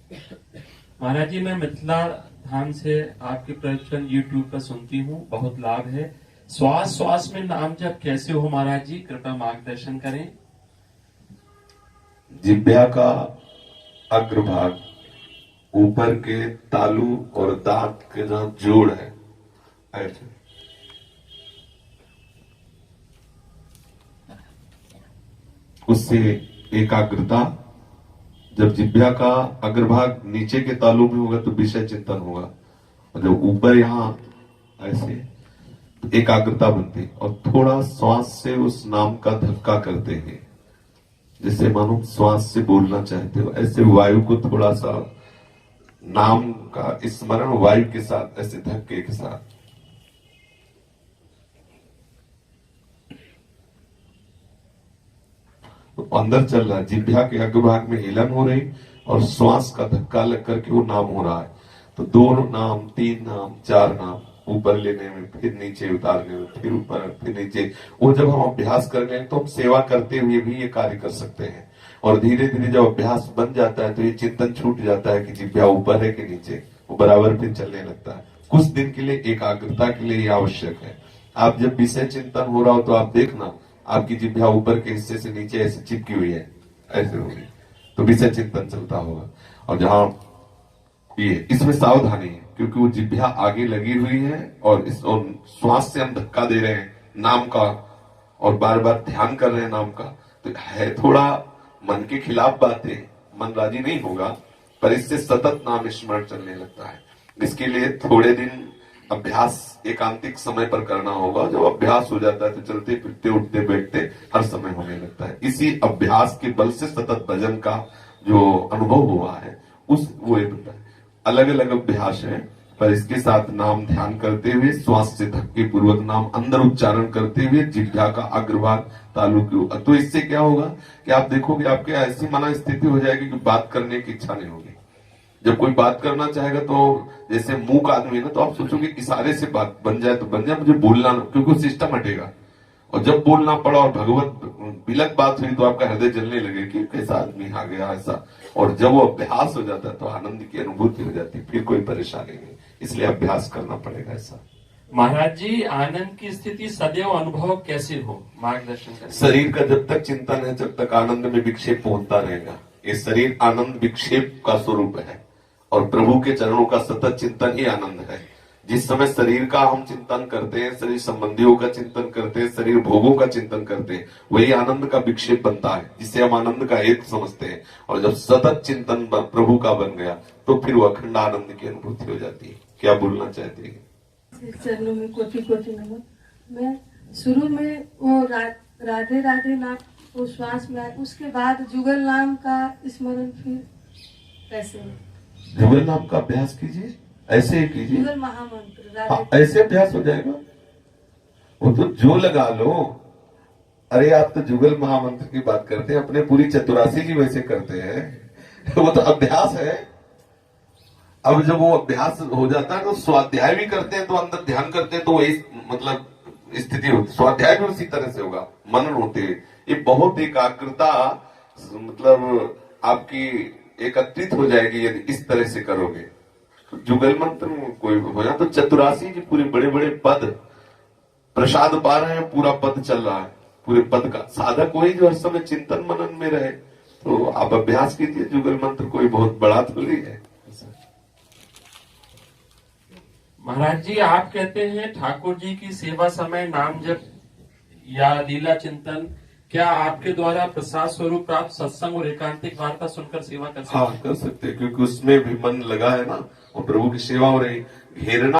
महाराज जी, मैं मिथिला धाम से आपके प्रवचन यूट्यूब पर सुनती हूँ, बहुत लाभ है। श्वास श्वास में नाम जप कैसे हो महाराज जी, कृपया मार्गदर्शन करें। जिह्वा का अग्रभाग, ऊपर के तालू और दांत के जहां जोड़ है, ऐसे उससे एकाग्रता। जब जिह्वा का अग्रभाग नीचे के तालू में होगा तो विषय चिंतन होगा, और जब ऊपर यहां ऐसे तो एकाग्रता बनती, और थोड़ा श्वास से उस नाम का धक्का करते हैं, जैसे मानो श्वास से बोलना चाहते हो, ऐसे वायु को थोड़ा सा नाम का स्मरण वायु के साथ, ऐसे धक्के के साथ। तो अंदर चल रहा है, जिह्वा के अग्रभाग में हिलन हो रही और श्वास का धक्का लग करके वो नाम हो रहा है। तो 2 नाम, 3 नाम, 4 नाम, ऊपर लेने में, फिर नीचे उतारने में, फिर ऊपर, फिर नीचे। वो जब हम अभ्यास कर लें तो हम सेवा करते हुए भी ये कार्य कर सकते हैं। और धीरे धीरे जब अभ्यास बन जाता है तो ये चिंतन छूट जाता है कि जिह्वा ऊपर है कि नीचे, वो बराबर फिर चलने लगता है। कुछ दिन के लिए एकाग्रता के लिए ये आवश्यक है। आप जब विषय चिंतन हो रहा हो तो आप देखना, आपकी जिह्वा ऊपर के हिस्से से नीचे ऐसे चिपकी हुई है, ऐसे होगी, तो विषय चिंतन चलता होगा। और जहां ये इसमें सावधानी है, क्योंकि वो जिह्वा आगे लगी हुई है और और श्वास से हम धक्का दे रहे हैं नाम का, और बार बार ध्यान कर रहे हैं नाम का, तो है थोड़ा मन के खिलाफ बातें, मन राजी नहीं होगा, पर इससे सतत नाम स्मरण चलने लगता है। इसके लिए थोड़े दिन अभ्यास एकांतिक समय पर करना होगा। जब अभ्यास हो जाता है तो चलते फिरते उठते बैठते हर समय होने लगता है। इसी अभ्यास के बल से सतत भजन का जो अनुभव हुआ है उस वो बनता है। अलग अलग अभ्यास है, पर इसके साथ नाम ध्यान करते हुए, श्वास से धक्के पूर्वक नाम अंदर उच्चारण करते हुए, जिह्वा का अग्रभाग तालु के ऊपर। तो इससे क्या होगा कि आप देखोगे आपके ऐसी मना स्थिति हो जाएगी कि बात करने की इच्छा नहीं होगी। जब कोई बात करना चाहेगा तो जैसे मूक आदमी है ना, तो आप सोचोगे इशारे से बात बन जाए तो बन जाए, मुझे बोलना ना, क्योंकि वो सिस्टम हटेगा। और जब बोलना पड़ा और भगवत बिलक बात हुई तो आपका हृदय जलने लगे कि कैसा आदमी आ गया ऐसा। और जब वो अभ्यास हो जाता है तो आनंद की अनुभूति हो जाती है, फिर कोई परेशानी नहीं। इसलिए अभ्यास करना पड़ेगा ऐसा। महाराज जी, आनंद की स्थिति सदैव अनुभव कैसे हो, मार्गदर्शन करें। शरीर का जब तक चिंतन है, जब तक आनंद में विक्षेप होता रहेगा। ये शरीर आनंद विक्षेप का स्वरूप है, और प्रभु के चरणों का सतत चिंतन ही आनंद है। जिस समय शरीर का हम चिंतन करते हैं, शरीर संबंधियों का चिंतन करते हैं, शरीर भोगों का चिंतन करते हैं, वही आनंद का विक्षेप बनता है, जिसे हम आनंद का एक समझते हैं। और जब सतत चिंतन प्रभु का बन गया तो फिर वो अखंड आनंद की अनुभूति हो जाती है। क्या बोलना चाहती है? चरणों में कोटि कोटि नमन। मैं शुरू में वो राधे राधे नाम वो श्वास में, उसके बाद जुगल नाम का स्मरण फिर कैसे? जुगल नाम का अभ्यास कीजिए, ऐसे ही कीजिए। जुगल महामंत्र, हाँ, ऐसे अभ्यास हो जाएगा। वो तो जो लगा लो। अरे आप तो जुगल महामंत्र की बात करते हैं, अपने पूरी चतुरासी की वैसे करते हैं। वो तो अभ्यास है। अब जब वो अभ्यास हो जाता है तो स्वाध्याय भी करते हैं, तो अंदर ध्यान करते हैं, तो वही मतलब स्थिति होती। स्वाध्याय भी उसी तरह से होगा, मनन होते। ये बहुत एकाग्रता मतलब आपकी एकत्रित हो जाएगी यदि इस तरह से करोगे। जुगल मंत्र कोई हो जाए तो चतुरासी के पूरे बड़े बड़े पद प्रसाद पा रहे हैं, पूरा पद चल रहा है, पूरे पद का साधक वही जो हर समय चिंतन मनन में रहे। तो आप अभ्यास कीजिए। जुगल मंत्र कोई बहुत बड़ा थोड़ी है। महाराज जी, आप कहते हैं ठाकुर जी की सेवा समय नाम जप या लीला चिंतन, क्या आपके द्वारा प्रसाद स्वरूप प्राप्त सत्संग और एकांतिक वार्ता सुनकर सेवा कर सकते हैं? हाँ, कर सकते हैं, क्योंकि उसमें भी मन लगा है ना, और प्रभु की सेवा हो रही। घेरना